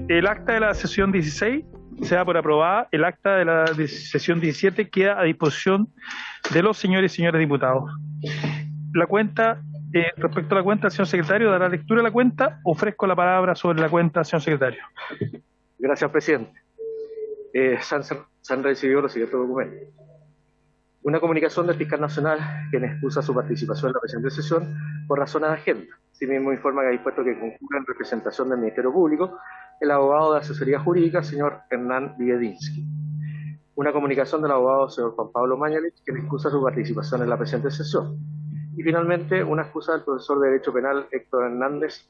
El acta de la sesión 16 se da por aprobada. El acta de la sesión 17 queda a disposición de los señores y señoras diputados. La cuenta, respecto a la cuenta, el señor secretario dará lectura a la cuenta. Ofrezco la palabra sobre la cuenta, señor secretario. Gracias, presidente. Se han recibido los siguientes documentos. Una comunicación del fiscal nacional, quien excusa su participación en la presente sesión por razones de agenda. Asimismo, informa que ha dispuesto que concurra en representación del Ministerio Público el abogado de asesoría jurídica, señor Hernán Liedinsky. Una comunicación del abogado, señor Juan Pablo Mañalich, quien excusa su participación en la presente sesión. Y finalmente, una excusa del profesor de Derecho Penal, Héctor Hernández,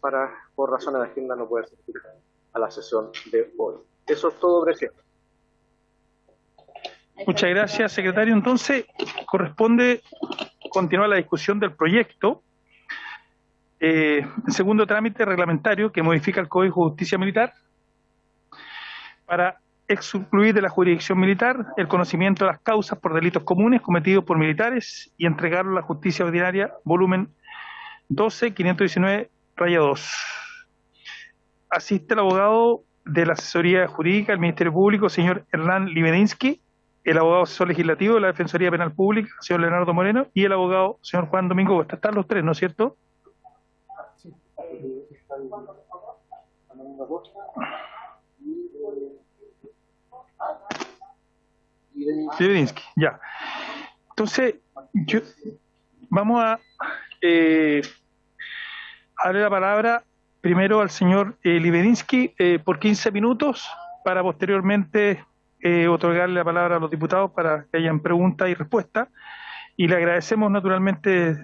por razones de agenda no poder asistir a la sesión de hoy. Eso es todo, presidente. Muchas gracias, secretario. Entonces, corresponde continuar la discusión del proyecto. Segundo trámite reglamentario que modifica el Código de Justicia Militar para excluir de la jurisdicción militar el conocimiento de las causas por delitos comunes cometidos por militares y entregarlo a la justicia ordinaria, volumen 12, 519-2. Asiste el abogado de la asesoría jurídica del Ministerio Público, señor Hernán Liedinsky, el abogado asesor legislativo de la Defensoría Penal Pública, señor Leonardo Moreno, y el abogado, señor Juan Domingo Costa. Están los tres, ¿no es cierto? Sí. Liedinsky, ya. Entonces, vamos a darle la palabra primero al señor Liedinsky por 15 minutos para posteriormente otorgarle la palabra a los diputados para que hayan preguntas y respuestas. Y le agradecemos naturalmente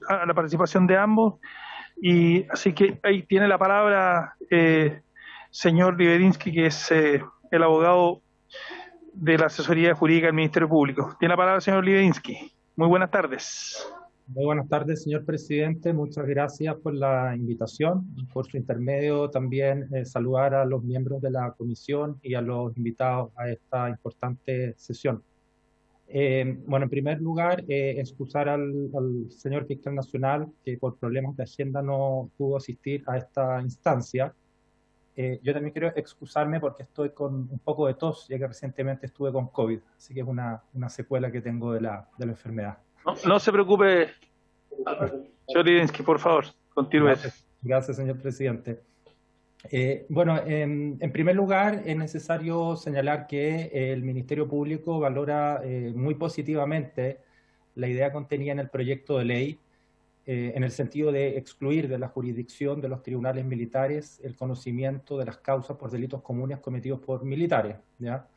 a la participación de ambos. Y así que ahí tiene la palabra señor Liedinsky, que es el abogado de la asesoría jurídica del Ministerio Público. Tiene la palabra señor Liedinsky. Muy buenas tardes. Muy buenas tardes, señor presidente. Muchas gracias por la invitación y por su intermedio también saludar a los miembros de la comisión y a los invitados a esta importante sesión. Bueno, en primer lugar, excusar al señor fiscal nacional que por problemas de agenda no pudo asistir a esta instancia. Yo también quiero excusarme porque estoy con un poco de tos, ya que recientemente estuve con COVID, así que es una secuela que tengo de la enfermedad. No se preocupe, señor Liedinsky, por favor, continúe. Gracias, señor presidente. Bueno, en primer lugar, es necesario señalar que el Ministerio Público valora muy positivamente la idea contenida en el proyecto de ley, en el sentido de excluir de la jurisdicción de los tribunales militares el conocimiento de las causas por delitos comunes cometidos por militares, ¿ya?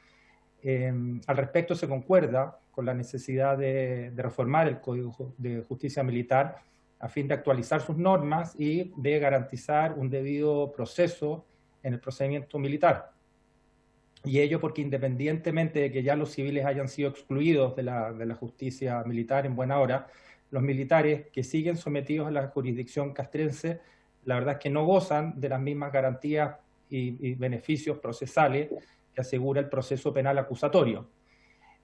Al respecto se concuerda con la necesidad de reformar el Código de Justicia Militar a fin de actualizar sus normas y de garantizar un debido proceso en el procedimiento militar. Y ello porque independientemente de que ya los civiles hayan sido excluidos de la justicia militar en buena hora, los militares que siguen sometidos a la jurisdicción castrense, la verdad es que no gozan de las mismas garantías y beneficios procesales que asegura el proceso penal acusatorio.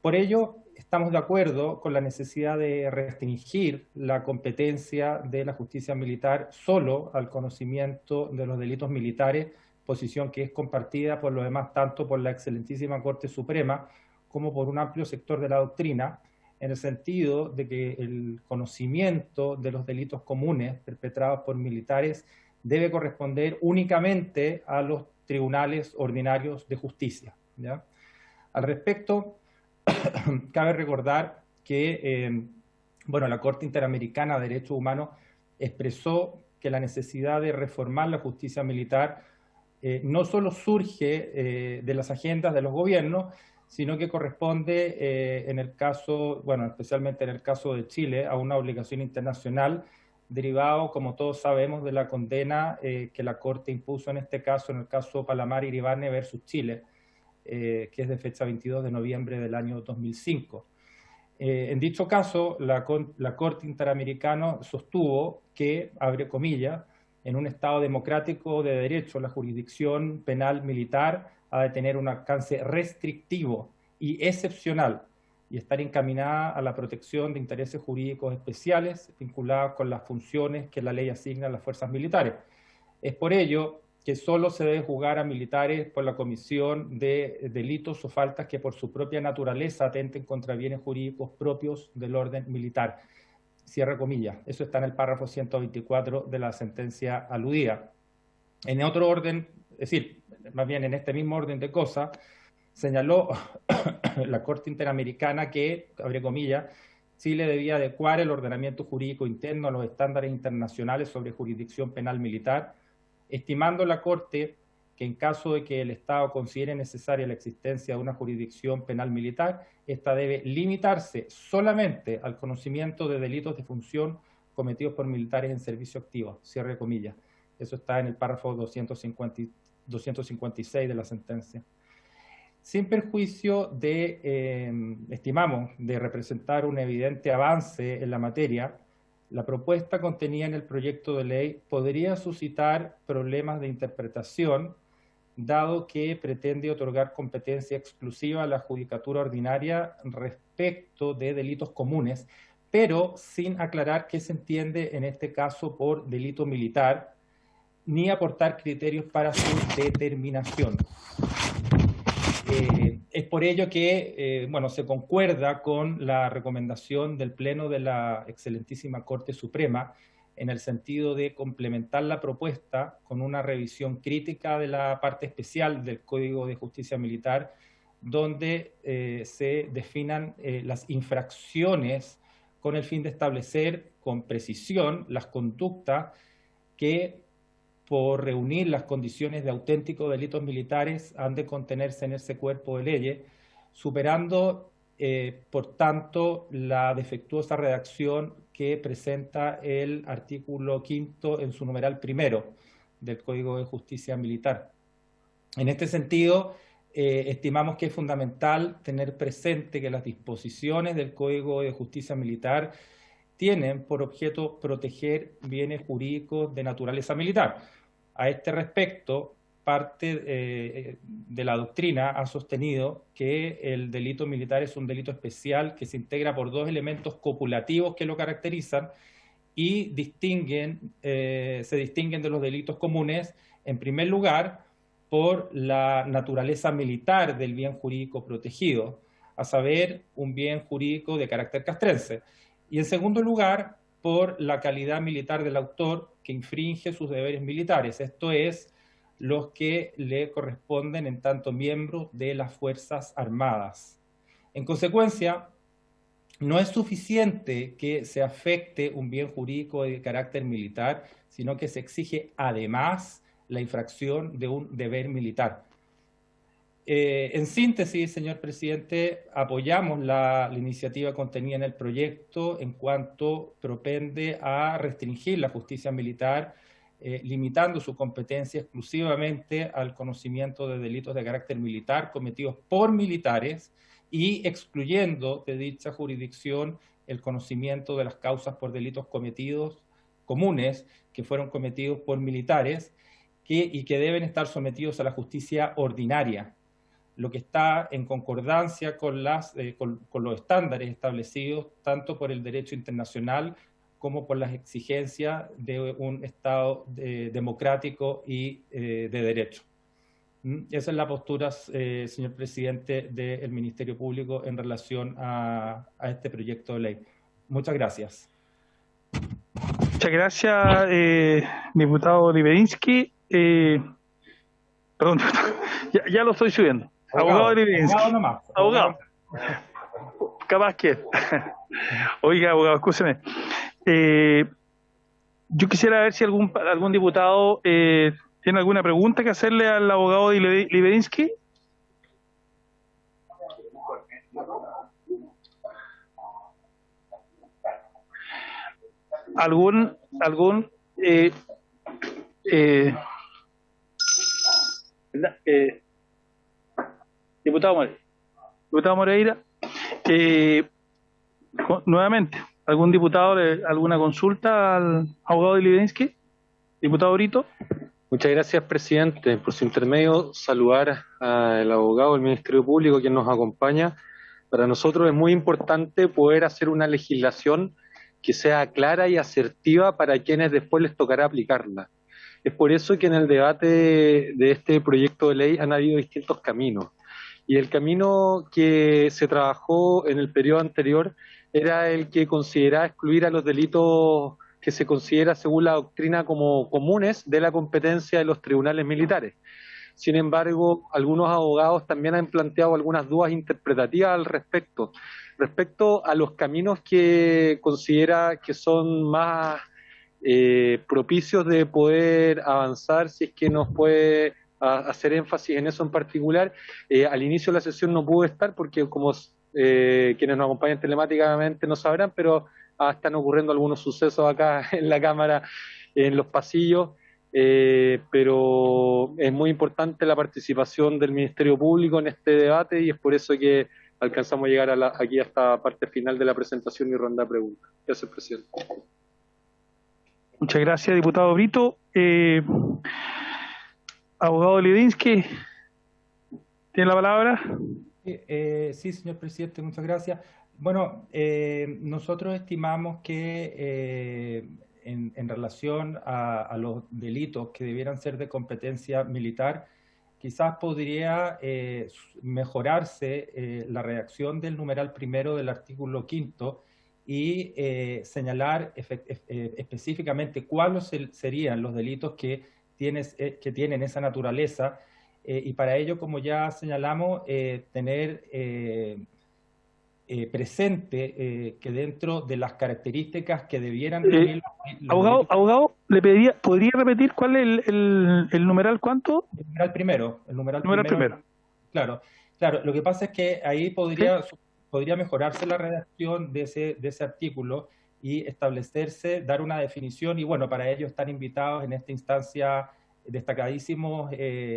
Por ello, estamos de acuerdo con la necesidad de restringir la competencia de la justicia militar solo al conocimiento de los delitos militares, posición que es compartida por lo demás tanto por la excelentísima Corte Suprema como por un amplio sector de la doctrina, en el sentido de que el conocimiento de los delitos comunes perpetrados por militares debe corresponder únicamente a los tribunales ordinarios de justicia, ¿ya? Al respecto, cabe recordar que bueno, la Corte Interamericana de Derechos Humanos expresó que la necesidad de reformar la justicia militar no solo surge de las agendas de los gobiernos, sino que corresponde en el caso, bueno, especialmente en el caso de Chile, a una obligación internacional derivado, como todos sabemos, de la condena que la Corte impuso en este caso, en el caso Palamar Iribarne versus Chile, que es de fecha 22 de noviembre del año 2005. En dicho caso, la Corte Interamericana sostuvo que, abre comillas, en un Estado democrático de derecho, la jurisdicción penal militar ha de tener un alcance restrictivo y excepcional, y estar encaminada a la protección de intereses jurídicos especiales vinculados con las funciones que la ley asigna a las fuerzas militares. Es por ello que solo se debe juzgar a militares por la comisión de delitos o faltas que por su propia naturaleza atenten contra bienes jurídicos propios del orden militar. Cierre comillas. Eso está en el párrafo 124 de la sentencia aludida. En otro orden, es decir, más bien en este mismo orden de cosas, señaló la Corte Interamericana que, abre comillas, Chile debía adecuar el ordenamiento jurídico interno a los estándares internacionales sobre jurisdicción penal militar, estimando la Corte que en caso de que el Estado considere necesaria la existencia de una jurisdicción penal militar, esta debe limitarse solamente al conocimiento de delitos de función cometidos por militares en servicio activo, cierre comillas. Eso está en el párrafo 256 de la sentencia. Sin perjuicio de, estimamos, de representar un evidente avance en la materia, la propuesta contenida en el proyecto de ley podría suscitar problemas de interpretación, dado que pretende otorgar competencia exclusiva a la judicatura ordinaria respecto de delitos comunes, pero sin aclarar qué se entiende en este caso por delito militar, ni aportar criterios para su determinación. Es por ello que bueno, se concuerda con la recomendación del Pleno de la excelentísima Corte Suprema en el sentido de complementar la propuesta con una revisión crítica de la parte especial del Código de Justicia Militar, donde se definan las infracciones con el fin de establecer con precisión las conductas que, por reunir las condiciones de auténticos delitos militares, han de contenerse en ese cuerpo de leyes, superando, por tanto, la defectuosa redacción que presenta el artículo 5 en su numeral primero del Código de Justicia Militar. En este sentido, estimamos que es fundamental tener presente que las disposiciones del Código de Justicia Militar tienen por objeto proteger bienes jurídicos de naturaleza militar. A este respecto, parte de la doctrina ha sostenido que el delito militar es un delito especial que se integra por dos elementos copulativos que lo caracterizan y se distinguen de los delitos comunes, en primer lugar, por la naturaleza militar del bien jurídico protegido, a saber, un bien jurídico de carácter castrense. Y en segundo lugar, por la calidad militar del autor que infringe sus deberes militares, esto es, los que le corresponden en tanto miembro de las Fuerzas Armadas. En consecuencia, no es suficiente que se afecte un bien jurídico de carácter militar, sino que se exige además la infracción de un deber militar. En síntesis, señor presidente, apoyamos la iniciativa contenida en el proyecto en cuanto propende a restringir la justicia militar, limitando su competencia exclusivamente al conocimiento de delitos de carácter militar cometidos por militares y excluyendo de dicha jurisdicción el conocimiento de las causas por delitos cometidos comunes que fueron cometidos por militares y que deben estar sometidos a la justicia ordinaria, lo que está en concordancia con los estándares establecidos tanto por el derecho internacional como por las exigencias de un Estado democrático y de derecho. Esa es la postura, señor presidente, del Ministerio Público en relación a este proyecto de ley. Muchas gracias. Muchas gracias, diputado Libedinsky. Perdón, ya lo estoy subiendo. Abogado Libedinsky. Abogado. Capaz que. Oiga, abogado, escúcheme. Yo quisiera ver si algún diputado tiene alguna pregunta que hacerle al abogado Libedinsky. Diputado Moreira, nuevamente, ¿alguna consulta al abogado Libedinsky? Diputado Brito. Muchas gracias, presidente. Por su intermedio, saludar al abogado del Ministerio Público quien nos acompaña. Para nosotros es muy importante poder hacer una legislación que sea clara y asertiva para quienes después les tocará aplicarla. Es por eso que en el debate de este proyecto de ley han habido distintos caminos. Y el camino que se trabajó en el periodo anterior era el que consideraba excluir a los delitos que se considera según la doctrina como comunes de la competencia de los tribunales militares. Sin embargo, algunos abogados también han planteado algunas dudas interpretativas al respecto a los caminos que considera que son más propicios de poder avanzar, si es que nos puede hacer énfasis en eso en particular. Al inicio de la sesión no pude estar porque como quienes nos acompañan telemáticamente no sabrán, pero están ocurriendo algunos sucesos acá en la Cámara, en los pasillos, pero es muy importante la participación del Ministerio Público en este debate y es por eso que alcanzamos a llegar aquí a esta parte final de la presentación y ronda de preguntas. Gracias, presidente. Muchas gracias, diputado Brito. Abogado Lidinsky, ¿tiene la palabra? Sí, señor presidente, muchas gracias. Bueno, nosotros estimamos que en relación a los delitos que debieran ser de competencia militar, quizás podría mejorarse la redacción del numeral primero del artículo 5º y señalar específicamente cuáles serían los delitos que tienen esa naturaleza. Y para ello, como ya señalamos, tener presente que dentro de las características que debieran reunir abogado, le pediría, ¿podría repetir cuál es el numeral cuánto? El numeral primero. El numeral primero. Claro, lo que pasa es que ahí podría mejorarse la redacción de ese artículo y establecerse, dar una definición, y bueno, para ello están invitados en esta instancia destacadísimos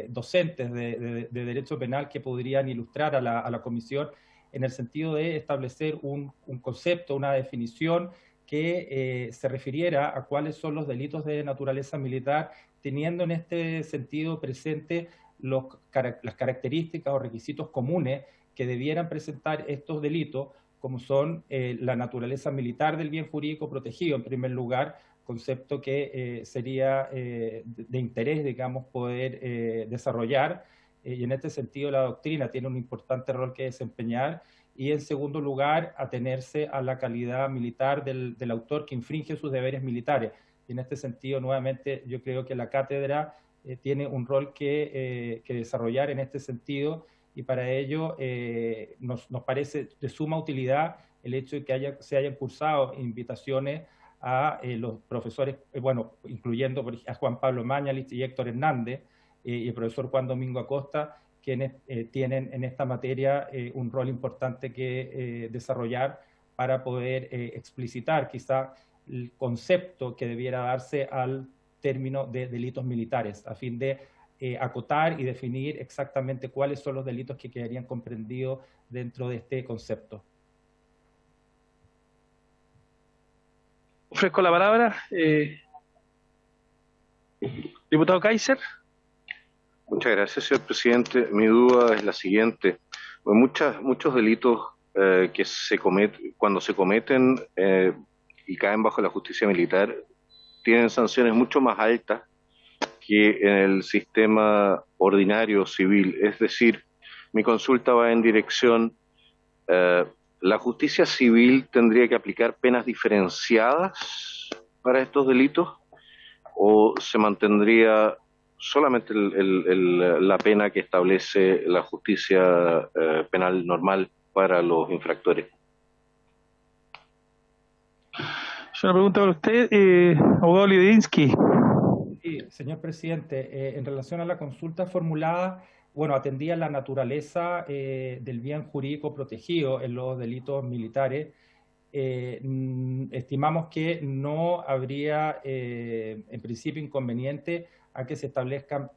docentes de derecho penal que podrían ilustrar a la comisión en el sentido de establecer un concepto, una definición que se refiriera a cuáles son los delitos de naturaleza militar, teniendo en este sentido presente las características o requisitos comunes que debieran presentar estos delitos, como son la naturaleza militar del bien jurídico protegido, en primer lugar, concepto que sería de interés, digamos, poder desarrollar, y en este sentido la doctrina tiene un importante rol que desempeñar, y en segundo lugar, atenerse a la calidad militar del autor que infringe sus deberes militares. Y en este sentido, nuevamente, yo creo que la cátedra tiene un rol que desarrollar en este sentido, y para ello nos parece de suma utilidad el hecho de que se hayan cursado invitaciones a los profesores, bueno, incluyendo a Juan Pablo Mañalich y Héctor Hernández, y el profesor Juan Domingo Acosta, quienes tienen en esta materia un rol importante que desarrollar para poder explicitar quizá el concepto que debiera darse al término de delitos militares, a fin de acotar y definir exactamente cuáles son los delitos que quedarían comprendidos dentro de este concepto. Ofrezco la palabra. Diputado Kaiser. Muchas gracias, señor presidente. Mi duda es la siguiente. Muchos delitos que cuando se cometen y caen bajo la justicia militar, tienen sanciones mucho más altas que en el sistema ordinario civil. Es decir, mi consulta va en dirección, ¿la justicia civil tendría que aplicar penas diferenciadas para estos delitos o se mantendría solamente la pena que establece la justicia penal normal para los infractores? Yo una pregunta para usted, abogado Lidinsky. Sí, señor presidente, en relación a la consulta formulada, bueno, atendía la naturaleza del bien jurídico protegido en los delitos militares. Estimamos que no habría, en principio, inconveniente a que se establezcan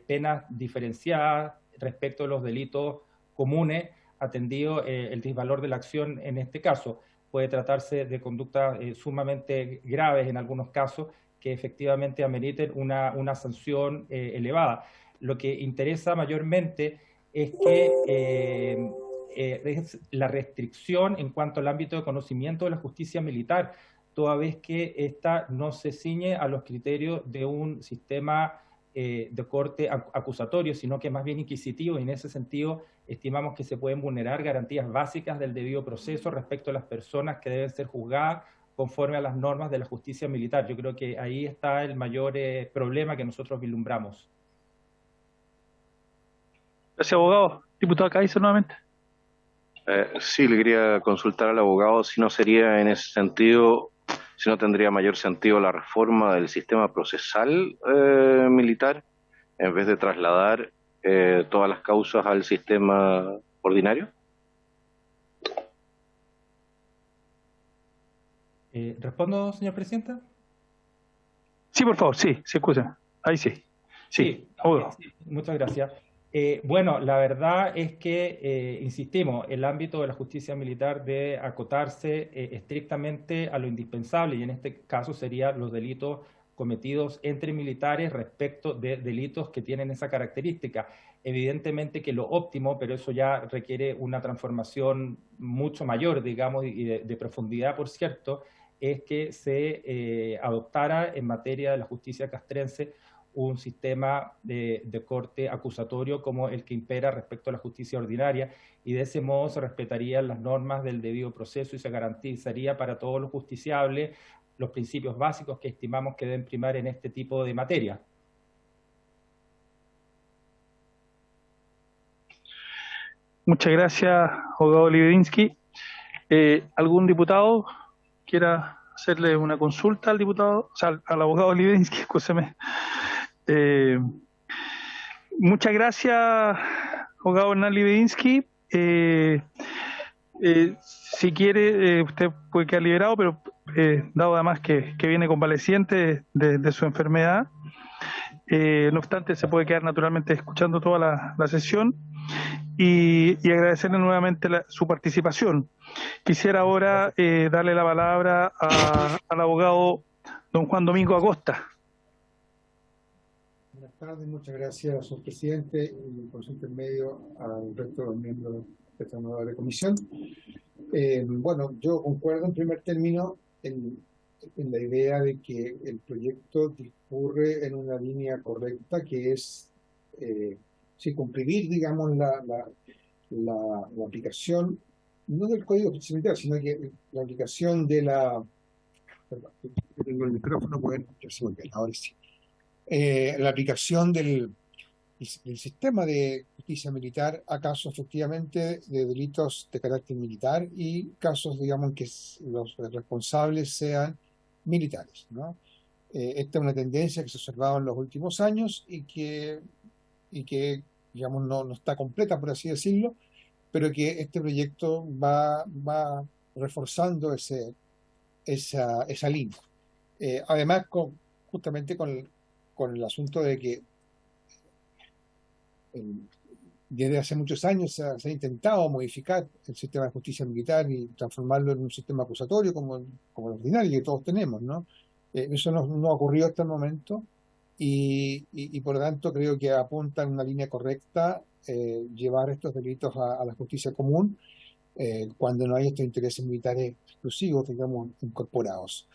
penas diferenciadas respecto a los delitos comunes, atendido el disvalor de la acción en este caso. Puede tratarse de conductas sumamente graves en algunos casos que efectivamente ameriten una sanción elevada. Lo que interesa mayormente es que es la restricción en cuanto al ámbito de conocimiento de la justicia militar, toda vez que ésta no se ciñe a los criterios de un sistema de corte acusatorio, sino que más bien inquisitivo, y en ese sentido estimamos que se pueden vulnerar garantías básicas del debido proceso respecto a las personas que deben ser juzgadas conforme a las normas de la justicia militar. Yo creo que ahí está el mayor problema que nosotros vislumbramos. Gracias, abogado. Diputado Kaiser, nuevamente. Sí, le quería consultar al abogado si no sería en ese sentido, si no tendría mayor sentido la reforma del sistema procesal militar en vez de trasladar todas las causas al sistema ordinario. ¿Respondo, señor presidente? Sí, por favor, sí, se excusa. Ahí sí. Sí, abogado. Sí, muchas gracias. Bueno, la verdad es que, insistimos, el ámbito de la justicia militar debe acotarse estrictamente a lo indispensable, y en este caso serían los delitos cometidos entre militares respecto de delitos que tienen esa característica. Evidentemente que lo óptimo, pero eso ya requiere una transformación mucho mayor, digamos, y de profundidad, por cierto, es que se adoptara en materia de la justicia castrense un sistema de corte acusatorio como el que impera respecto a la justicia ordinaria, y de ese modo se respetarían las normas del debido proceso y se garantizaría para todos los justiciables los principios básicos que estimamos que deben primar en este tipo de materia. Muchas gracias, abogado Libedinsky. ¿Algún diputado quiera hacerle una consulta al diputado, o sea, al abogado Libedinsky? Escúcheme. Muchas gracias, abogado Hernán Libedinsky. Si quiere, usted puede quedar liberado, pero dado además que viene convaleciente de su enfermedad, no obstante, se puede quedar naturalmente escuchando toda la sesión y agradecerle nuevamente su participación. Quisiera ahora darle la palabra al abogado don Juan Domingo Acosta. Buenas tardes, muchas gracias, señor presidente, y por su intermedio al resto de los miembros de esta nueva comisión. Bueno, yo concuerdo en primer término en la idea de que el proyecto discurre en una línea correcta, que es circunscribir, digamos, la aplicación, no del Código de Justicia Militar, sino que la aplicación de la... Perdón, tengo el micrófono, bueno, ya se volvió, ahora sí. La aplicación del sistema de justicia militar a casos efectivamente de delitos de carácter militar y casos, digamos, en que los responsables sean militares, ¿no? Esta es una tendencia que se ha observado en los últimos años y que digamos, no está completa, por así decirlo, pero que este proyecto va reforzando esa línea. Además, justamente con el asunto de que desde hace muchos años se ha intentado modificar el sistema de justicia militar y transformarlo en un sistema acusatorio como el ordinario que todos tenemos, ¿no? Eso no ha ocurrido hasta el momento y por lo tanto creo que apunta en una línea correcta llevar estos delitos a la justicia común cuando no hay estos intereses militares exclusivos, digamos, incorporados.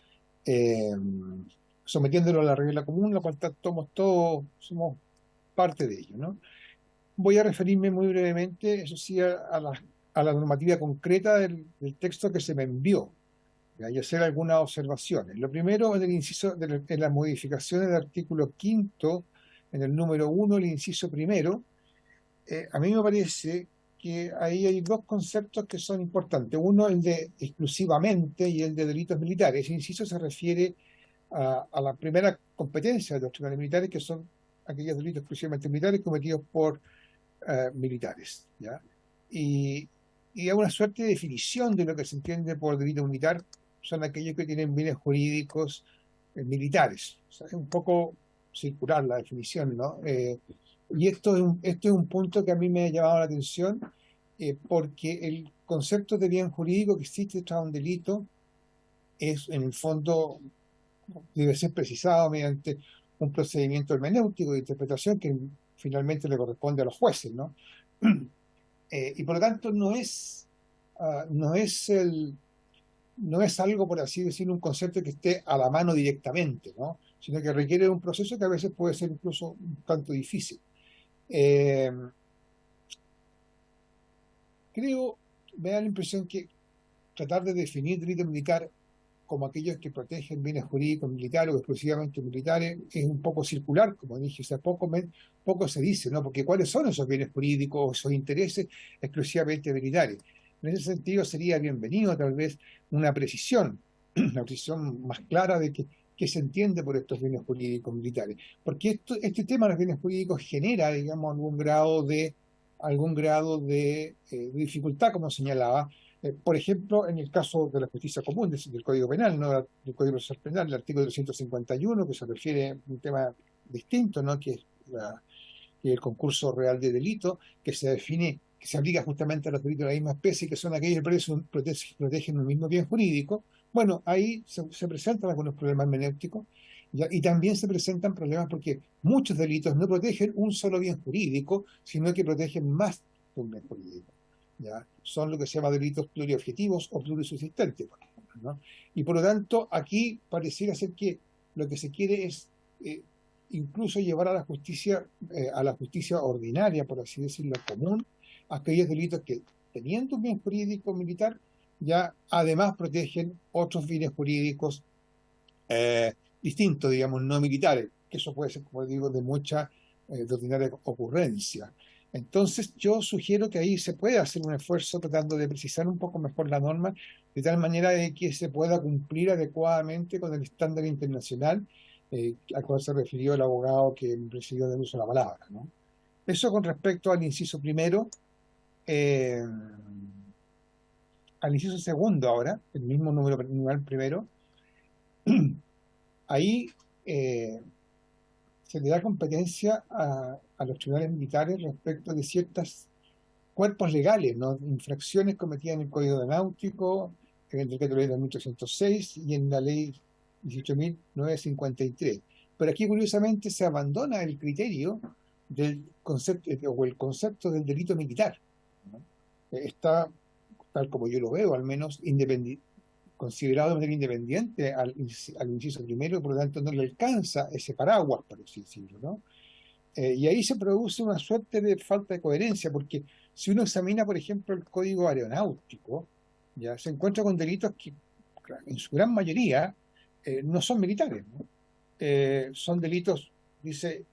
Sometiéndolo a la regla común, la cual somos parte de ello, ¿no? Voy a referirme muy brevemente, eso sí, a la normativa concreta del texto que se me envió y hacer algunas observaciones. Lo primero es el inciso en las modificaciones del artículo 5, en el número 1, el inciso primero. A mí me parece que ahí hay dos conceptos que son importantes. Uno, el de exclusivamente, y el de delitos militares. Ese inciso se refiere a la primera competencia de los tribunales militares, que son aquellos delitos exclusivamente militares cometidos por militares, ¿ya? Y hay una suerte de definición de lo que se entiende por delito militar, son aquellos que tienen bienes jurídicos militares. O sea, es un poco circular la definición, ¿no? Y esto es un punto que a mí me ha llamado la atención, porque el concepto de bien jurídico que existe tras un delito es, en el fondo, debe ser precisado mediante un procedimiento hermenéutico de interpretación que finalmente le corresponde a los jueces, ¿no? Y por lo tanto no es algo, por así decirlo, un concepto que esté a la mano directamente, ¿no? Sino que requiere un proceso que a veces puede ser incluso un tanto difícil. Me da la impresión que tratar de definir delito militar como aquellos que protegen bienes jurídicos militares o exclusivamente militares es un poco circular, como dije, o sea, poco se dice, ¿no? Porque ¿cuáles son esos bienes jurídicos o esos intereses exclusivamente militares? En ese sentido sería bienvenido tal vez una precisión más clara de qué se entiende por estos bienes jurídicos militares. Porque este tema de los bienes jurídicos genera, digamos, algún grado de dificultad, como señalaba. Por ejemplo, en el caso de la justicia común del Código Penal, no del Código Procesal Penal, el artículo 351, que se refiere a un tema distinto, ¿no? Que es el concurso real de delito, que se define, que se aplica justamente a los delitos de la misma especie, que son aquellos que protegen un mismo bien jurídico. Bueno, ahí se presentan algunos problemas hermenéuticos, y también se presentan problemas porque muchos delitos no protegen un solo bien jurídico, sino que protegen más de un bien jurídico. ¿Ya? Son lo que se llama delitos pluriobjetivos o plurisubsistentes, por ejemplo, ¿no? Y por lo tanto, aquí pareciera ser que lo que se quiere es incluso llevar a la justicia ordinaria, por así decirlo, común, aquellos delitos que, teniendo un bien jurídico militar, ya además protegen otros bienes jurídicos distintos, digamos, no militares, que eso puede ser, como digo, de mucha de ordinaria ocurrencia. Entonces yo sugiero que ahí se pueda hacer un esfuerzo tratando de precisar un poco mejor la norma, de tal manera de que se pueda cumplir adecuadamente con el estándar internacional al cual se refirió el abogado que me presidió del uso de la palabra, ¿no? Eso con respecto al inciso primero. Al inciso segundo ahora, el mismo numeral primero, ahí se le da competencia a los tribunales militares respecto de ciertos cuerpos legales, ¿no? Infracciones cometidas en el Código Náutico, en el Decreto Ley de 1806 y en la Ley 18.953. Pero aquí, curiosamente, se abandona el criterio del concepto, o el concepto del delito militar, ¿no? Está, tal como yo lo veo, al menos considerado de manera independiente al inciso primero, por lo tanto no le alcanza ese paraguas, por así decirlo, ¿no? Y ahí se produce una suerte de falta de coherencia, porque si uno examina, por ejemplo, el Código Aeronáutico, ya se encuentra con delitos que, en su gran mayoría, no son militares, ¿no? Son delitos, dice,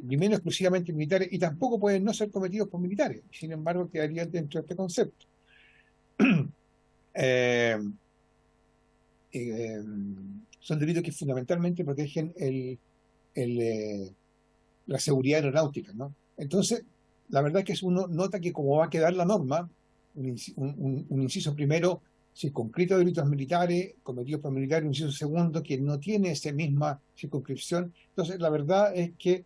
primero exclusivamente militares, y tampoco pueden no ser cometidos por militares, sin embargo quedarían dentro de este concepto. Son delitos que fundamentalmente protegen la seguridad aeronáutica, ¿no? Entonces, la verdad es que uno nota que como va a quedar la norma, un inciso primero circunscrito a delitos militares, cometidos por militares, un inciso segundo que no tiene esa misma circunscripción. Entonces, la verdad es que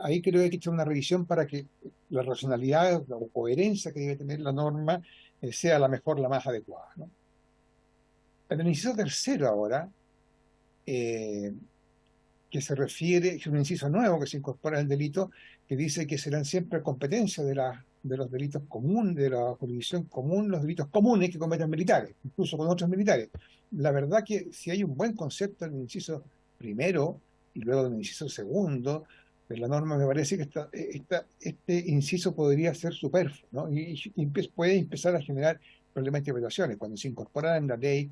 ahí creo que hay que echar una revisión para que la racionalidad o coherencia que debe tener la norma sea la mejor, la más adecuada, ¿no? En el inciso tercero ahora, que se refiere, es un inciso nuevo que se incorpora al delito, que dice que serán siempre competencia de los delitos comunes, de la jurisdicción común, los delitos comunes que cometen militares, incluso con otros militares. La verdad que si hay un buen concepto en el inciso primero y luego en el inciso segundo de la norma, me parece que este inciso podría ser superfluo, ¿no? Y puede empezar a generar problemas de interpretaciones. Cuando se incorporan en la ley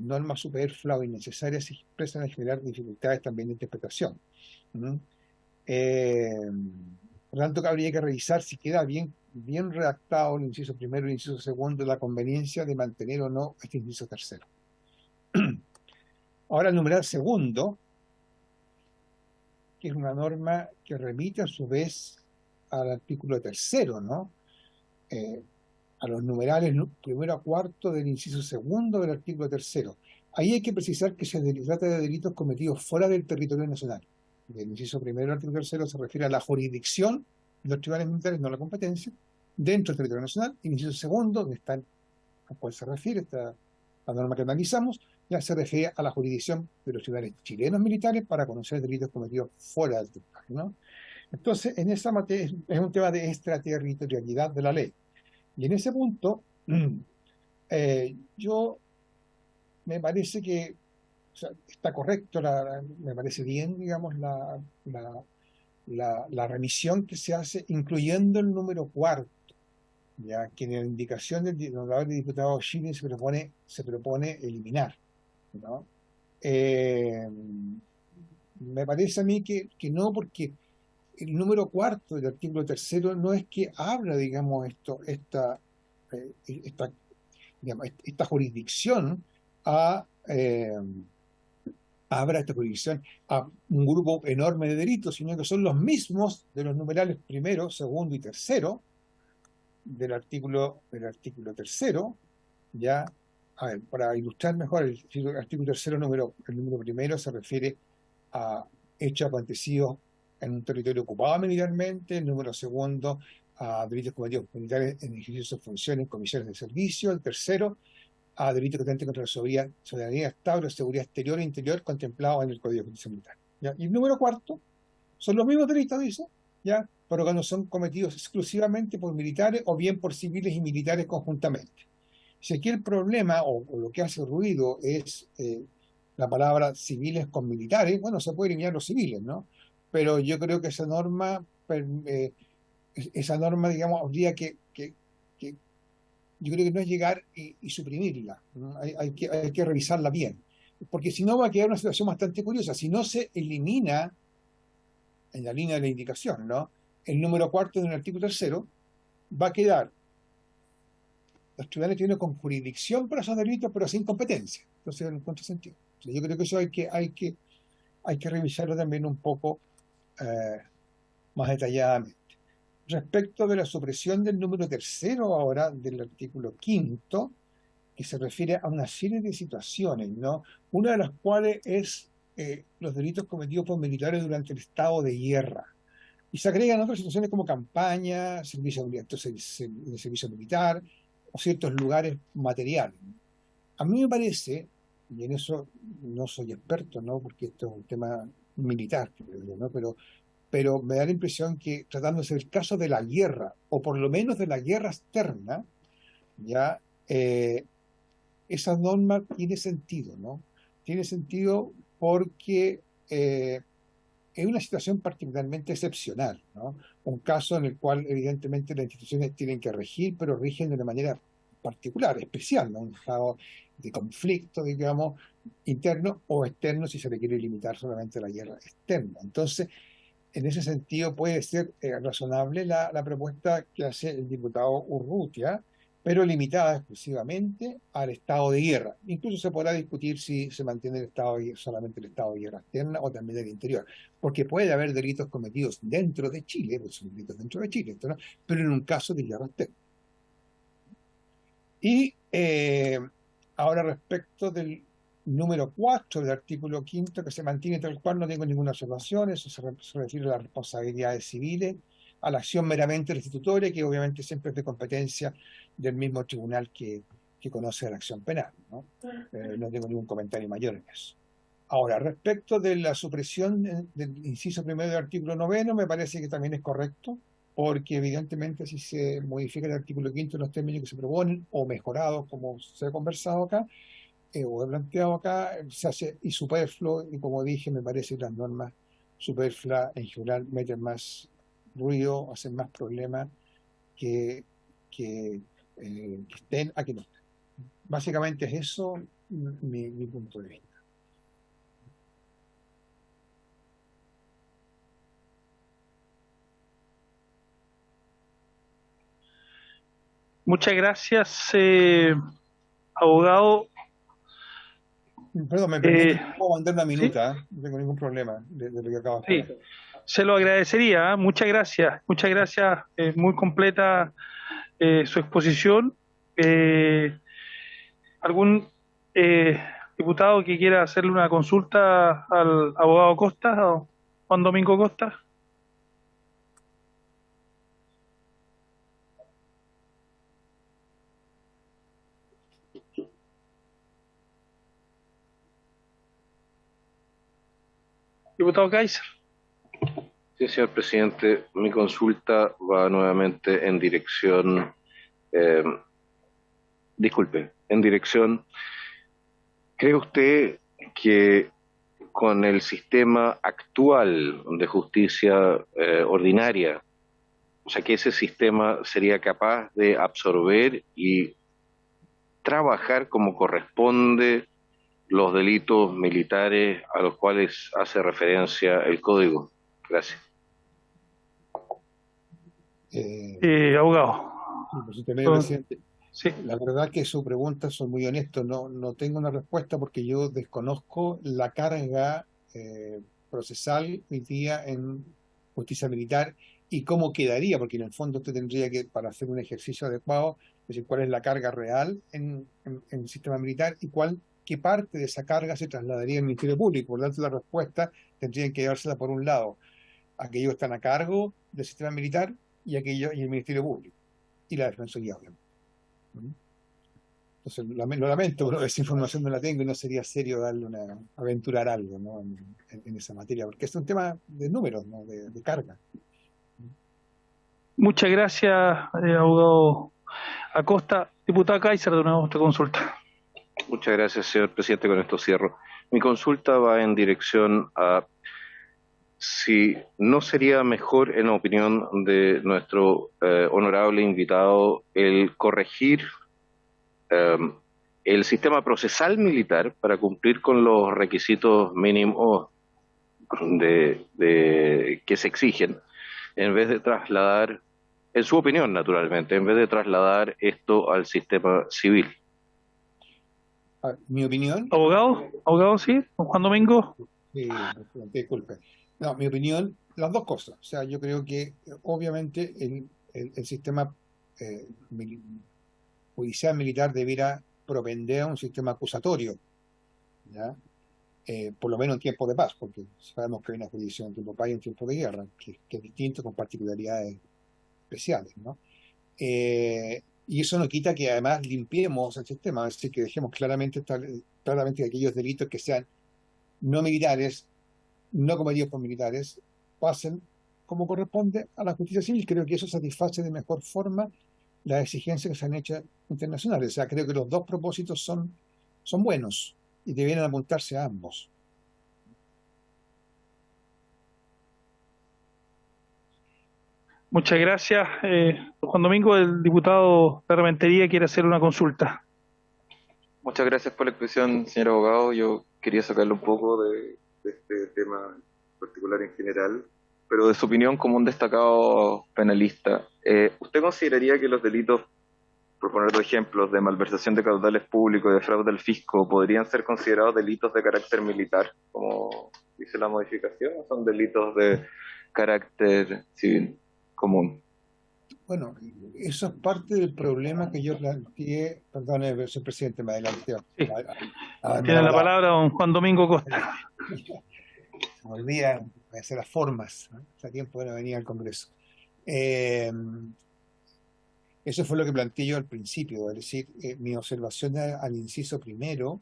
normas superfluas o innecesarias, se empiezan a generar dificultades también de interpretación. Por lo tanto, habría que revisar si queda bien redactado el inciso primero y el inciso segundo, la conveniencia de mantener o no este inciso tercero. Ahora, el numeral segundo, que es una norma que remite a su vez al artículo tercero, ¿no? A los numerales primero a cuarto del inciso segundo del artículo tercero. Ahí hay que precisar que se trata de delitos cometidos fuera del territorio nacional. El inciso primero del artículo tercero se refiere a la jurisdicción de los tribunales militares, no a la competencia, dentro del territorio nacional. Y el inciso segundo, donde está, a cuál se refiere la norma que analizamos, ya se refiere a la jurisdicción de los tribunales chilenos militares para conocer delitos cometidos fuera del tribunal, ¿no? Entonces, en esa materia es un tema de extraterritorialidad de la ley. Y en ese punto, yo me parece que, o sea, está correcto, me parece bien, digamos, la remisión que se hace, incluyendo el número cuarto, ya que en la indicación del honorable diputado Schilling se propone eliminar, ¿no? Me parece a mí que no, porque el número cuarto del artículo tercero no es que habla, digamos, esta jurisdicción a, abra esta jurisdicción a un grupo enorme de delitos, sino que son los mismos de los numerales primero, segundo y tercero del artículo tercero, ya. A ver, para ilustrar mejor, el artículo tercero, el número primero se refiere a hechos acontecidos en un territorio ocupado militarmente, el número segundo a delitos cometidos por militares en ejercicio de sus funciones en comisiones de servicio, el tercero a delitos que atenten contra la soberanía, estado, la seguridad exterior e interior contemplados en el Código de Justicia Militar, ¿ya? Y el número cuarto son los mismos delitos, dice, ¿ya? Pero cuando son cometidos exclusivamente por militares o bien por civiles y militares conjuntamente. Si aquí el problema o lo que hace ruido es la palabra civiles con militares, bueno, se puede eliminar los civiles, ¿no? Pero yo creo que esa norma, digamos, habría yo creo que no es llegar y suprimirla, ¿no? Hay que revisarla bien, porque si no va a quedar una situación bastante curiosa. Si no se elimina en la línea de la indicación, ¿no?, el número cuarto del artículo tercero, va a quedar los tribunales tienen con jurisdicción para esos delitos, pero sin competencia. Entonces, en contrasentido. Yo creo que eso hay que revisarlo también un poco más detalladamente. Respecto de la supresión del número tercero ahora del artículo quinto, que se refiere a una serie de situaciones, ¿no? Una de las cuales es los delitos cometidos por militares durante el estado de guerra. Y se agregan otras situaciones como campaña, servicio militar, o ciertos lugares materiales. A mí me parece, y en eso no soy experto, ¿no?, porque esto es un tema militar, ¿no?, pero me da la impresión que tratándose del caso de la guerra, o por lo menos de la guerra externa, ya esa norma tiene sentido, ¿no? Tiene sentido porque es una situación particularmente excepcional, ¿no? Un caso en el cual evidentemente las instituciones tienen que regir, pero rigen de una manera particular, especial, ¿no? Un estado de conflicto, digamos, interno o externo, si se le quiere limitar solamente a la guerra externa. Entonces, en ese sentido puede ser razonable la propuesta que hace el diputado Urrutia, pero limitada exclusivamente al estado de guerra. Incluso se podrá discutir si se mantiene solamente el estado de guerra externa o también del interior, porque puede haber delitos cometidos dentro de Chile, pues son delitos dentro de Chile, ¿no?, pero en un caso de guerra externa. Y ahora respecto del número 4 del artículo 5, que se mantiene tal cual, no tengo ninguna observación. Eso se refiere a las responsabilidades civiles, a la acción meramente restitutoria, que obviamente siempre es de competencia del mismo tribunal que conoce la acción penal, ¿no? No tengo ningún comentario mayor en eso. Ahora, respecto de la supresión del inciso primero del artículo 9, me parece que también es correcto, porque evidentemente si se modifica el artículo 5 en los términos que se proponen, o mejorados como se ha conversado acá, o he planteado acá, se hace y superfluo, y como dije, me parece que las normas superfluas en general meten más ruido, hacen más problemas que estén a que no estén. Básicamente es eso mi punto de vista. Muchas gracias, abogado. Perdón, me permite, puedo mandar una minuta, ¿sí? No tengo ningún problema de lo que acabo de decir. Sí, se lo agradecería, muchas gracias, muy completa su exposición. ¿Algún diputado que quiera hacerle una consulta al abogado Costa o Juan Domingo Costa? Diputado Kaiser. Sí, señor presidente, mi consulta va nuevamente en dirección, eh, ¿cree usted que con el sistema actual de justicia ordinaria, o sea, que ese sistema sería capaz de absorber y trabajar como corresponde los delitos militares a los cuales hace referencia el Código? Gracias. Abogado. Sí, presidente. Sí. La verdad que su pregunta, soy muy honesto, no tengo una respuesta porque yo desconozco la carga procesal hoy día en justicia militar y cómo quedaría, porque en el fondo usted tendría que, para hacer un ejercicio adecuado, decir cuál es la carga real en el sistema militar y qué parte de esa carga se trasladaría al Ministerio Público. Por lo tanto, la respuesta tendría que dársela por un lado aquellos que están a cargo del sistema militar y el Ministerio Público y la Defensoría, obviamente. Entonces, lo lamento, pero esa información no la tengo y no sería serio aventurar algo, ¿no? en esa materia, porque es un tema de números, ¿no? de carga. Muchas gracias, abogado Acosta. Diputado Kaiser, de nuevo, otra consulta. Muchas gracias, señor presidente. Con esto cierro. Mi consulta va en dirección a si no sería mejor, en opinión de nuestro honorable invitado, el corregir el sistema procesal militar para cumplir con los requisitos mínimos que se exigen, en vez de trasladar, en su opinión naturalmente, en vez de trasladar esto al sistema civil. Mi opinión. Abogado, sí, don Juan Domingo. Sí, disculpe. No, mi opinión, las dos cosas. O sea, yo creo que obviamente el sistema judicial militar debiera propender a un sistema acusatorio, ¿ya? Por lo menos en tiempos de paz, porque sabemos que hay una jurisdicción en tiempo de paz y en tiempo de guerra, que es distinto, con particularidades especiales, ¿no? Y eso no quita que además limpiemos el sistema, es decir, que dejemos claramente que aquellos delitos que sean no militares, no cometidos por militares, pasen como corresponde a la justicia civil. Creo que eso satisface de mejor forma las exigencias que se han hecho internacionales. O sea, creo que los dos propósitos son buenos y debieran apuntarse a ambos. Muchas gracias. Juan Domingo, el diputado de Rementería quiere hacer una consulta. Muchas gracias por la expresión, señor abogado. Yo quería sacarle un poco de este tema particular en general, pero de su opinión como un destacado penalista, ¿usted consideraría que los delitos, por poner dos ejemplos, de malversación de caudales públicos y de fraude al fisco podrían ser considerados delitos de carácter militar, como dice la modificación, o son delitos de carácter civil común? Bueno, eso es parte del problema que yo planteé. Perdón, señor presidente, me adelanté. Sí. Tiene la palabra don Juan Domingo Costa. Se me olvida hacer las formas, ¿no? Hace tiempo que no venía al Congreso. Eso fue lo que planteé yo al principio, es decir, mi observación al inciso primero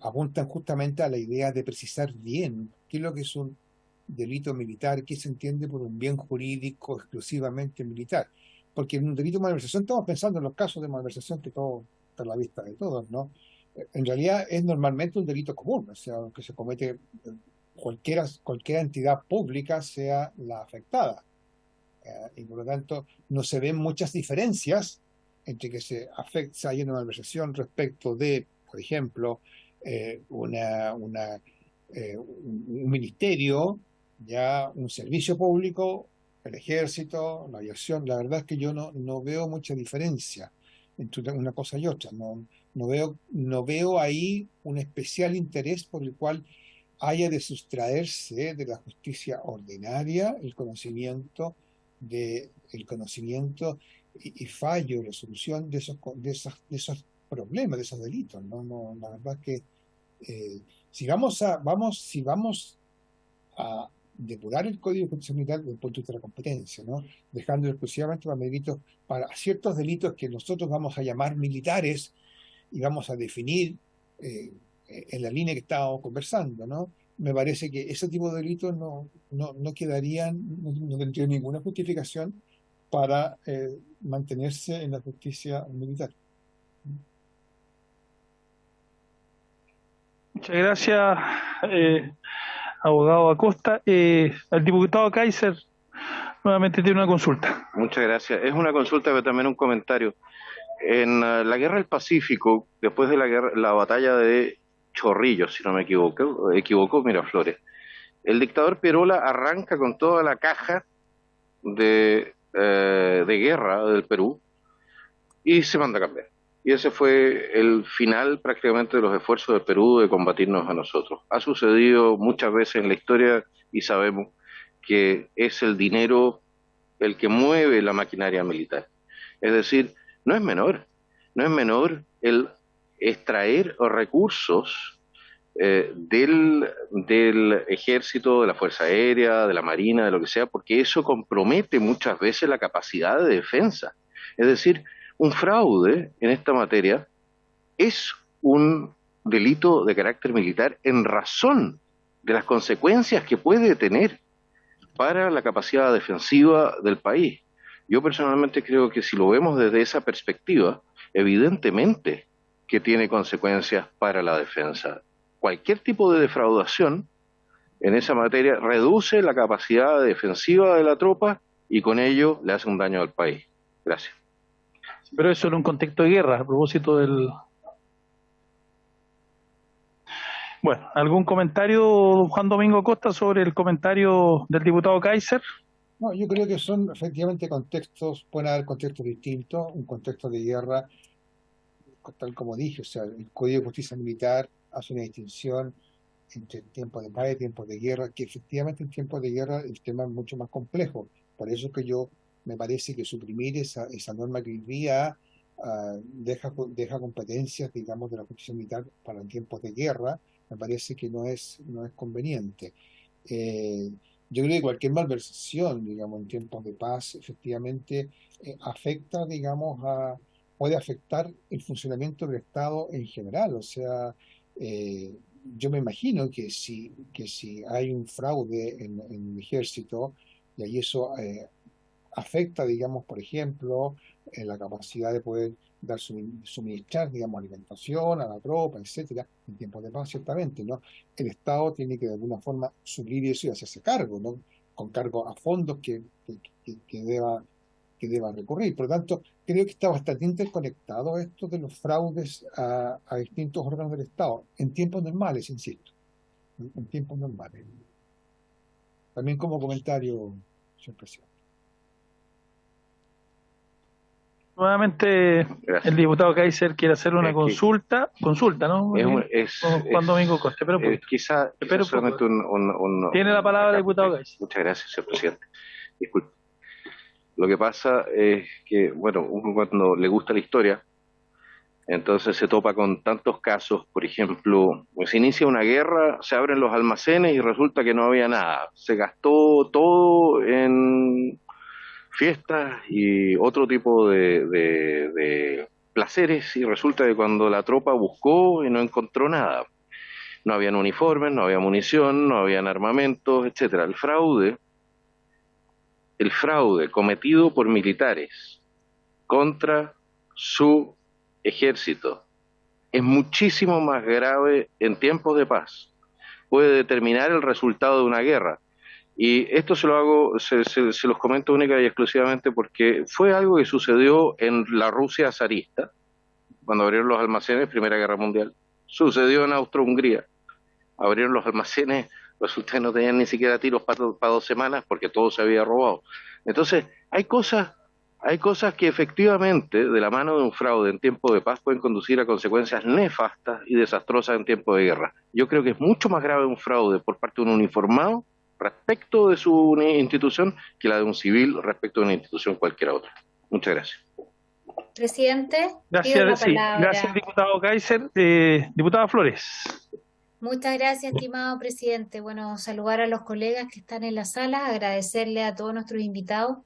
apuntan justamente a la idea de precisar bien qué es lo que es un delito militar, qué se entiende por un bien jurídico exclusivamente militar. Porque en un delito de malversación estamos pensando en los casos de malversación que todo está a la vista de todos, ¿no? En realidad es normalmente un delito común, o sea, que se comete cualquier entidad pública sea la afectada. Y por lo tanto no se ven muchas diferencias entre que se haya una malversación respecto de, por ejemplo, un ministerio, ya un servicio público, el ejército, la aviación. La verdad es que yo no veo mucha diferencia entre una cosa y otra. No veo ahí un especial interés por el cual haya de sustraerse de la justicia ordinaria el conocimiento y fallo, resolución de esos problemas, de esos delitos. La verdad es que si vamos a depurar el Código de Justicia Militar desde el punto de vista de la competencia, ¿no? Dejando exclusivamente para ciertos delitos que nosotros vamos a llamar militares y vamos a definir en la línea que estábamos conversando, ¿no? me parece que ese tipo de delitos no quedarían, no tendrían ninguna justificación para mantenerse en la justicia militar. Muchas gracias, abogado Acosta. El diputado Kaiser nuevamente tiene una consulta. Muchas gracias. Es una consulta, pero también un comentario. En la Guerra del Pacífico, después de la batalla de Chorrillos, si no me equivoco Miraflores, el dictador Pierola arranca con toda la caja de guerra del Perú y se manda a cambiar. Y ese fue el final prácticamente de los esfuerzos del Perú de combatirnos a nosotros. Ha sucedido muchas veces en la historia y sabemos que es el dinero el que mueve la maquinaria militar. Es decir, no es menor el extraer recursos del ejército, de la Fuerza Aérea, de la Marina, de lo que sea, porque eso compromete muchas veces la capacidad de defensa. Es decir, un fraude en esta materia es un delito de carácter militar en razón de las consecuencias que puede tener para la capacidad defensiva del país. Yo personalmente creo que si lo vemos desde esa perspectiva, evidentemente que tiene consecuencias para la defensa. Cualquier tipo de defraudación en esa materia reduce la capacidad defensiva de la tropa y con ello le hace un daño al país. Gracias. Pero eso en un contexto de guerra, a propósito del... Bueno, ¿algún comentario, don Juan Domingo Acosta, sobre el comentario del diputado Kaiser? No, yo creo que son efectivamente contextos, pueden haber contextos distintos, un contexto de guerra, tal como dije, o sea, el Código de Justicia Militar hace una distinción entre tiempos de paz y tiempos de guerra, que efectivamente en tiempos de guerra el tema es mucho más complejo. Por eso es que me parece que suprimir esa norma que hoy día deja competencias, digamos, de la justicia militar para en tiempos de guerra, me parece que no es conveniente. Yo creo que cualquier malversación, digamos, en tiempos de paz, efectivamente afecta, digamos, puede afectar el funcionamiento del Estado en general. O sea, yo me imagino que si hay un fraude en el ejército, y ahí eso afecta, digamos, por ejemplo, la capacidad de poder suministrar, digamos, alimentación a la tropa, etcétera, en tiempos de paz, ciertamente, ¿no? El Estado tiene que de alguna forma suplir eso y hacerse cargo, ¿no? Con cargo a fondos que deba recurrir. Por lo tanto, creo que está bastante interconectado esto de los fraudes a distintos órganos del Estado, en tiempos normales, insisto, en tiempos normales. También como comentario, señor presidente. Nuevamente, Gracias. el diputado Kaiser quiere hacer una consulta, ¿no? Juan Domingo Acosta, pero quizá solamente tiene la palabra el diputado Kaiser. Muchas gracias, señor presidente. Disculpe. Lo que pasa es que, bueno, uno cuando le gusta la historia, entonces se topa con tantos casos. Por ejemplo, se inicia una guerra, se abren los almacenes y resulta que no había nada. Se gastó todo en fiestas y otro tipo de placeres, y resulta que cuando la tropa buscó y no encontró nada, no habían uniformes, no había munición, no habían armamentos, etcétera. El fraude cometido por militares contra su ejército es muchísimo más grave en tiempos de paz. Puede determinar el resultado de una guerra. Y esto se los comento única y exclusivamente porque fue algo que sucedió en la Rusia zarista, cuando abrieron los almacenes, Primera Guerra Mundial. Sucedió en Austro-Hungría. Abrieron los almacenes, resulta que no tenían ni siquiera tiros para 2 semanas porque todo se había robado. Entonces, hay cosas que efectivamente, de la mano de un fraude en tiempo de paz, pueden conducir a consecuencias nefastas y desastrosas en tiempo de guerra. Yo creo que es mucho más grave un fraude por parte de un uniformado respecto de su institución que la de un civil respecto de una institución cualquiera otra. Muchas gracias. Presidente, gracias, diputado Kaiser. Diputada Flores. Muchas gracias, estimado presidente. Bueno, saludar a los colegas que están en la sala, agradecerle a todos nuestros invitados,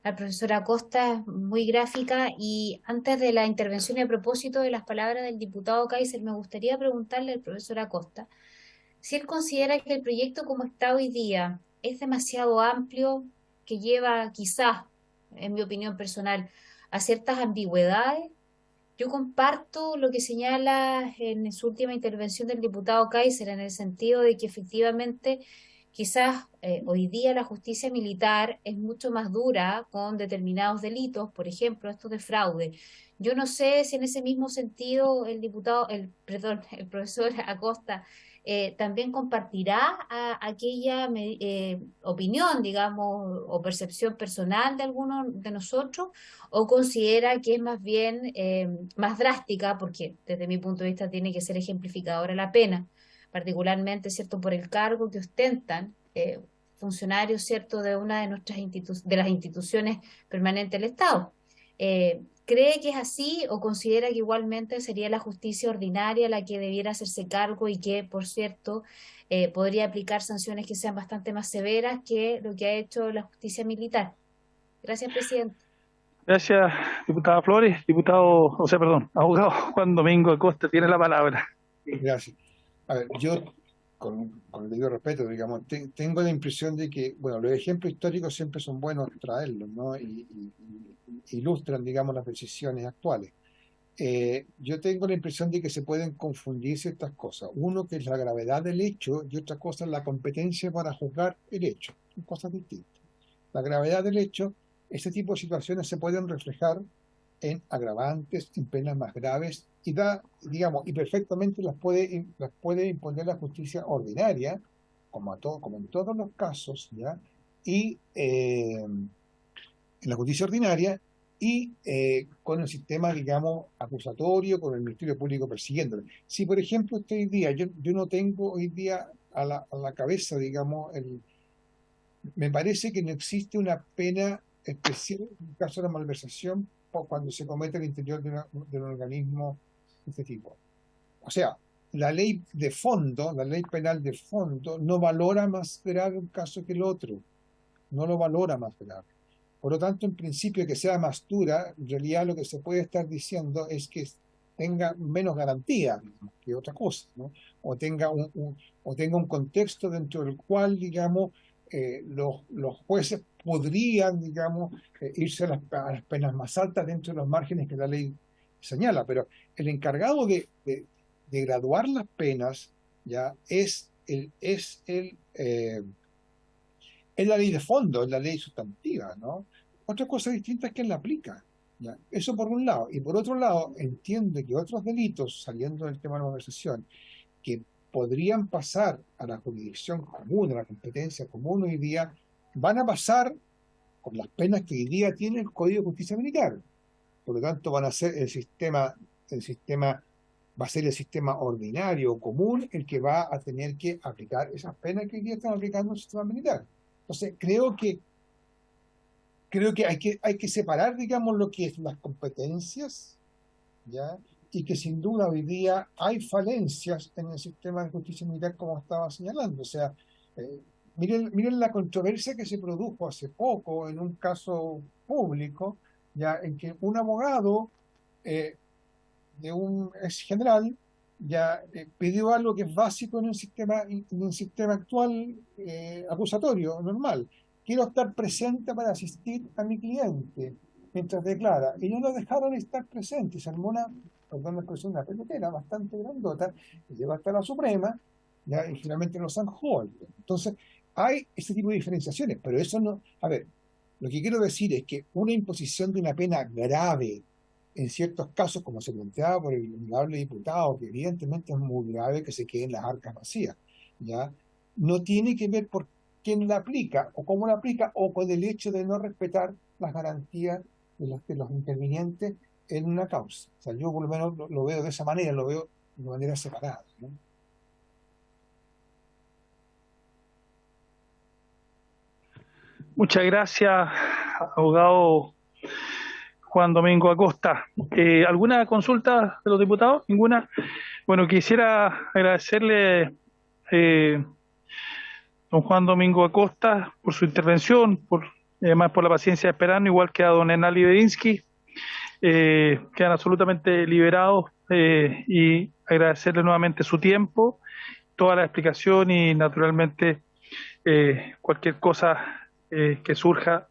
al profesor Acosta, muy gráfica, y antes de la intervención y a propósito de las palabras del diputado Kaiser, me gustaría preguntarle al profesor Acosta si él considera que el proyecto como está hoy día es demasiado amplio, que lleva quizás, en mi opinión personal, a ciertas ambigüedades. Yo comparto lo que señala en su última intervención del diputado Kaiser, en el sentido de que efectivamente quizás hoy día la justicia militar es mucho más dura con determinados delitos, por ejemplo, estos de fraude. Yo no sé si en ese mismo sentido perdón, el profesor Acosta también compartirá aquella opinión, digamos, o percepción personal de algunos de nosotros, o considera que es más bien más drástica, porque desde mi punto de vista tiene que ser ejemplificadora la pena, particularmente, ¿cierto?, por el cargo que ostentan funcionarios, ¿cierto?, de una de nuestras de las instituciones permanentes del Estado. ¿Cree que es así o considera que igualmente sería la justicia ordinaria la que debiera hacerse cargo y que, por cierto, podría aplicar sanciones que sean bastante más severas que lo que ha hecho la justicia militar? Gracias, presidente. Gracias, diputada Flores. Abogado Juan Domingo Acosta tiene la palabra. Gracias. A ver, yo, con el debido respeto, digamos, tengo la impresión de que, bueno, los ejemplos históricos siempre son buenos traerlos, ¿no? Y ilustran, digamos, las decisiones actuales. Yo tengo la impresión de que se pueden confundir ciertas cosas. Uno, que es la gravedad del hecho, y otra cosa es la competencia para juzgar el hecho. Son cosas distintas. La gravedad del hecho, este tipo de situaciones se pueden reflejar en agravantes, en penas más graves, y y perfectamente las puede imponer la justicia ordinaria, como en todos los casos, ¿ya? Y en la justicia ordinaria, y con el sistema, digamos, acusatorio, con el Ministerio Público persiguiéndolo. Si, por ejemplo, hoy día, yo no tengo hoy día a la cabeza, digamos, me parece que no existe una pena especial en caso de malversación o cuando se comete al interior de un organismo de este tipo. O sea, la ley de fondo, la ley penal de fondo, no valora más grave un caso que el otro. No lo valora más grave. Por lo tanto, en principio, que sea más dura, en realidad lo que se puede estar diciendo es que tenga menos garantía que otra cosa, ¿no? O tenga un contexto dentro del cual, digamos, los jueces podrían, digamos, irse a las penas más altas dentro de los márgenes que la ley señala, pero el encargado de graduar las penas ya es la ley de fondo, es la ley sustantiva, ¿no? Otra cosa distinta es quién la aplica, ¿ya? Eso por un lado. Y por otro lado, entiende que otros delitos, saliendo del tema de la malversación, que podrían pasar a la jurisdicción común, a la competencia común hoy día, van a pasar con las penas que hoy día tiene el Código de Justicia Militar. Por lo tanto, van a ser va a ser el sistema ordinario común el que va a tener que aplicar esas penas que hoy día están aplicando el sistema militar. Entonces, creo que hay que separar, digamos, lo que es las competencias, ¿ya? Y que sin duda hoy día hay falencias en el sistema de justicia militar, como estaba señalando. O sea, miren la controversia que se produjo hace poco en un caso público, ya en que un abogado de un ex general ya pidió algo que es básico en un sistema actual acusatorio, normal. Quiero estar presente para asistir a mi cliente mientras declara. Y no lo dejaron estar presente. Se armó una pelotera bastante grandota, que llegó hasta la Suprema, ya, y finalmente lo zanjó. Entonces, hay ese tipo de diferenciaciones, pero eso no... A ver, lo que quiero decir es que una imposición de una pena grave en ciertos casos, como se planteaba por el honorable diputado, que evidentemente es muy grave que se queden las arcas vacías, ¿ya? No tiene que ver por quién la aplica o cómo la aplica o con el hecho de no respetar las garantías de los intervinientes en una causa. O sea, yo por lo menos lo veo de esa manera, lo veo de manera separada, ¿no? Muchas gracias, abogado Juan Domingo Acosta. ¿Alguna consulta de los diputados? ¿Ninguna? Bueno, quisiera agradecerle don Juan Domingo Acosta por su intervención, además por la paciencia de esperarnos, igual que a don Enali Bedinsky. Quedan absolutamente liberados y agradecerle nuevamente su tiempo, toda la explicación y naturalmente cualquier cosa que surja,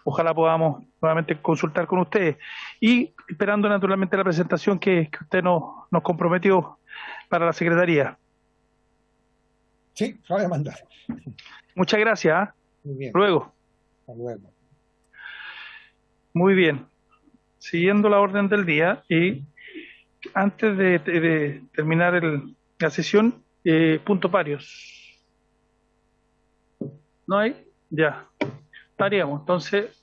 ojalá podamos nuevamente consultar con ustedes. Y esperando naturalmente la presentación que usted nos comprometió para la Secretaría. Sí, lo voy a mandar. Muchas gracias. ¿Ah? Muy bien. Luego. Hasta luego. Muy bien. Siguiendo la orden del día y antes de terminar la sesión, punto varios. ¿No hay? Ya. Estaríamos. Entonces,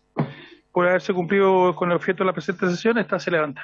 por haberse cumplido con el objeto de la presente sesión, esta se levanta.